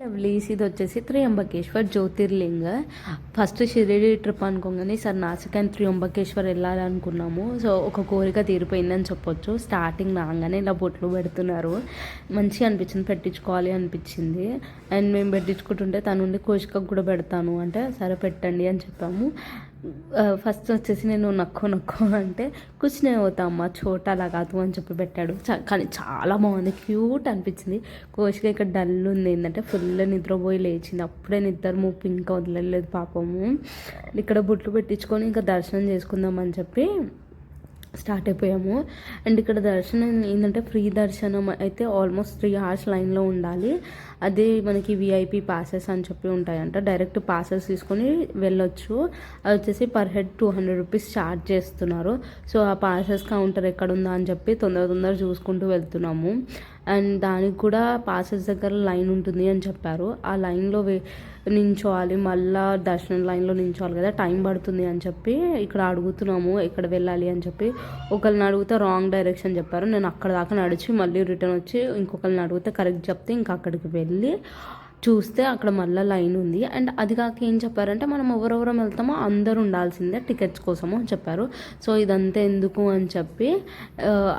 Lovelies ఇది వచ్చేసి త్రియంబకేశ్వర్ జ్యోతిర్లింగ. First Shirdi trip అనుకోగానే sir Nashik and Trimbakeshwar వెళ్ళాలనుకున్నాము. So ఒక కోరిక తీరిపోయిందని చెప్పొచ్చు. స్టార్టింగ్ రాగానే ఇలా బొట్లు పెడుతున్నారు, మంచిగా అనిపించింది, పెట్టించుకోవాలి అనిపించింది. అండ్ మేము పెట్టించుకుంటుంటే తనుండి కోశికకు కూడా పెడతాను అంటే సరే పెట్టండి అని చెప్పాము. ఫస్ట్ వచ్చేసి నేను నక్కో అంటే కూర్చునే పోతా అమ్మ చోట అలా కాదు అని చెప్పి పెట్టాడు. కానీ చాలా బాగుంది, క్యూట్ అనిపించింది. కోశిక ఇక్కడ డల్ ఉంది, ఏంటంటే ఫుల్ నిద్రపోయి లేచింది. అప్పుడే నిద్ర మూపు ఇంకా వదలలేదు పాపము. ఇక్కడ బొట్లు పెట్టించుకొని ఇంకా దర్శనం చేసుకుందాం అని చెప్పి స్టార్ట్ అయిపోయాము. అండ్ ఇక్కడ దర్శనం ఏంటంటే ఫ్రీ దర్శనం అయితే ఆల్మోస్ట్ 3 hours లైన్లో ఉండాలి. అదే మనకి విఐపి పాసెస్ అని చెప్పి ఉంటాయంట, డైరెక్ట్ పాసెస్ తీసుకొని వెళ్ళొచ్చు. అది వచ్చేసి పర్ హెడ్ 200 రూపీస్ ఛార్జ్ చేస్తున్నారు. సో ఆ పాసెస్ కౌంటర్ ఎక్కడ ఉందా అని చెప్పి తొందర చూసుకుంటూ వెళ్తున్నాము. అండ్ దానికి కూడా పాసెస్ దగ్గర లైన్ ఉంటుంది అని చెప్పారు. ఆ లైన్లో నించోవాలి, మళ్ళీ దర్శనం లైన్లో నించోవాలి కదా, టైం పడుతుంది అని చెప్పి ఇక్కడ అడుగుతున్నాము ఎక్కడ వెళ్ళాలి అని చెప్పి. ఒకరిని అడిగితే రాంగ్ డైరెక్షన్ చెప్పారు. నేను అక్కడ దాకా నడిచి మళ్ళీ రిటర్న్ వచ్చి ఇంకొకరిని అడిగితే కరెక్ట్ చెప్తే ఇంకా అక్కడికి వెళ్ళి చూస్తే అక్కడ మళ్ళీ లైన్ ఉంది. అండ్ అది కాక ఏం చెప్పారంటే మనం ఎవరెవరం వెళ్తామో అందరూ ఉండాల్సిందే టికెట్స్ కోసము అని చెప్పారు. సో ఇదంతా ఎందుకు అని చెప్పి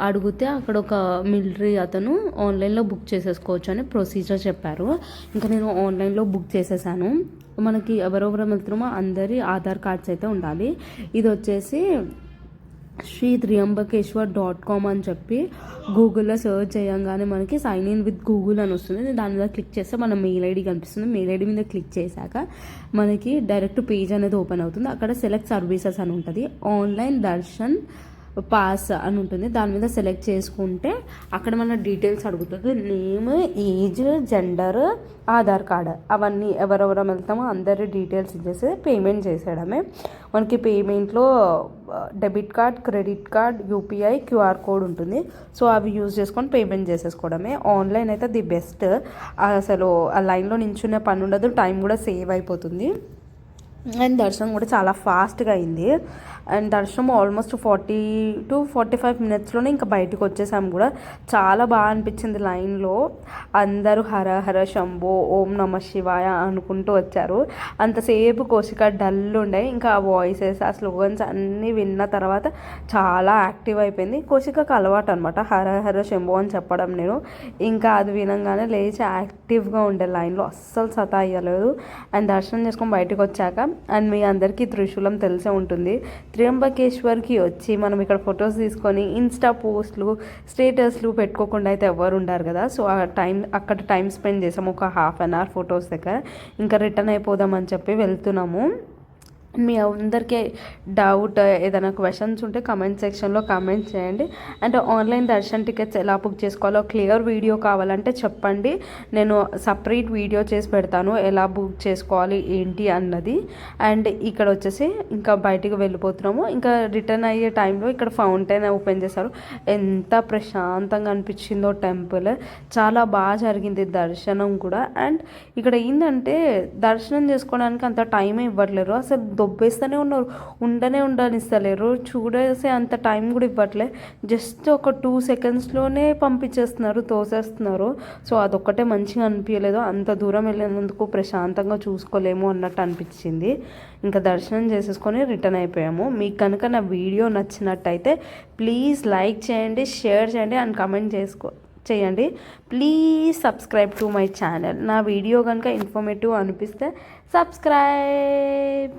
అడిగితే అక్కడ ఒక మిలిటరీ అతను ఆన్లైన్లో బుక్ చేసేసుకోవచ్చు అని ప్రొసీజర్ చెప్పారు. ఇంకా నేను ఆన్లైన్లో బుక్ చేసేసాను. మనకి ఎవరెవరం వెళ్తున్నామో అందరి ఆధార్ కార్డ్స్ అయితే ఉండాలి. ఇది వచ్చేసి శ్రీత్రియంబకేశ్వర్.com అని చెప్పి గూగుల్లో సెర్చ్ చేయగానే మనకి సైన్ ఇన్ విత్ గూగుల్ అని వస్తుంది. దాని మీద క్లిక్ చేస్తే మన మెయిల్ ఐడి కనిపిస్తుంది. మెయిల్ ఐడి మీద క్లిక్ చేశాక మనకి డైరెక్ట్ పేజ్ అనేది ఓపెన్ అవుతుంది. అక్కడ సెలెక్ట్ సర్వీసెస్ అని ఉంటుంది, ఆన్లైన్ దర్శన్ పాస్ అని ఉంటుంది. దాని మీద సెలెక్ట్ చేసుకుంటే అక్కడ మన డీటెయిల్స్ అడుగుతుంది, name, age, gender, Aadhaar card, అవన్నీ ఎవరెవరం వెళ్తామో అందరి డీటెయిల్స్ ఇచ్చేసి పేమెంట్ చేసేయడమే. మనకి పేమెంట్లో debit card, credit card, UPI, QR code ఉంటుంది. సో అవి యూజ్ చేసుకొని పేమెంట్ చేసేసుకోవడమే. ఆన్లైన్ అయితే ది బెస్ట్. అసలు ఆ లైన్లో నించునే పని ఉండదు, టైం కూడా సేవ్ అయిపోతుంది. అండ్ దర్శనం కూడా చాలా ఫాస్ట్గా అయింది. అండ్ దర్శనం ఆల్మోస్ట్ 40 to 45 minutesలోనే ఇంకా బయటకు వచ్చేసాము కూడా. చాలా బాగా అనిపించింది. లైన్లో అందరూ హర హర శంభో, ఓం నమ శివాయ అనుకుంటూ వచ్చారు. అంతసేపు కోశిక డల్ ఉండే, ఇంకా ఆ వాయిసెస్, ఆ స్లోగన్స్ అన్నీ విన్న తర్వాత చాలా యాక్టివ్ అయిపోయింది. కోశికకు అలవాటు అనమాట హర హర శంభో అని చెప్పడం. నేను ఇంకా అది వినంగానే లేచి యాక్టివ్గా ఉండే, లైన్లో అస్సలు సతాయ్యలేదు. అండ్ దర్శనం చేసుకొని బయటకు వచ్చాక, అండ్ మీ అందరికీ త్రిశూలం తెలిసే ఉంటుంది, త్రియంబకేశ్వర్కి వచ్చి మనం ఇక్కడ ఫొటోస్ తీసుకొని ఇన్స్టా పోస్ట్లు, స్టేటస్లు పెట్టుకోకుండా అయితే ఎవరు ఉండారు కదా. సో ఆ అక్కడ టైం స్పెండ్ చేసాము ఒక 1/2 hour ఫొటోస్ దగ్గర. ఇంకా రిటర్న్ అయిపోదామని చెప్పి వెళ్తున్నాము. మీ అందరికీ డౌట్ ఏదైనా క్వశ్చన్స్ ఉంటే కమెంట్ సెక్షన్లో కమెంట్ చేయండి. అండ్ ఆన్లైన్ దర్శన్ టికెట్స్ ఎలా బుక్ చేసుకోవాలో క్లియర్ వీడియో కావాలంటే చెప్పండి, నేను సపరేట్ వీడియో చేసి పెడతాను ఎలా బుక్ చేసుకోవాలి ఏంటి అన్నది. అండ్ ఇక్కడ వచ్చేసి ఇంకా బయటికి వెళ్ళిపోతున్నాము. ఇంకా రిటర్న్ అయ్యే టైంలో ఇక్కడ ఫౌంటైన్ ఓపెన్ చేశారు. ఎంత ప్రశాంతంగా అనిపించిందో టెంపుల్, చాలా బాగా జరిగింది దర్శనం కూడా. అండ్ ఇక్కడ ఏంటంటే దర్శనం చేసుకోవడానికి అంత టైమే ఇవ్వట్లేరు, అసలు దొబ్బేస్తూనే ఉన్నారు, ఉండనిస్తలేరు. చూడేసే అంత టైం కూడా ఇవ్వట్లే, జస్ట్ ఒక 2 secondsలోనే పంపించేస్తున్నారు, తోసేస్తున్నారు. సో అదొక్కటే మంచిగా అనిపించలేదు. అంత దూరం వెళ్ళినందుకు ప్రశాంతంగా చూసుకోలేము అన్నట్టు అనిపించింది. ఇంకా దర్శనం చేసేసుకొని రిటర్న్ అయిపోయాము. మీకు కనుక నా వీడియో నచ్చినట్టయితే ప్లీజ్ లైక్ చేయండి, షేర్ చేయండి అండ్ కమెంట్ చేయండి. Please subscribe to my channel. నా వీడియో కనుక ఇన్ఫర్మేటివ్ అనిపిస్తే సబ్స్క్రైబ్.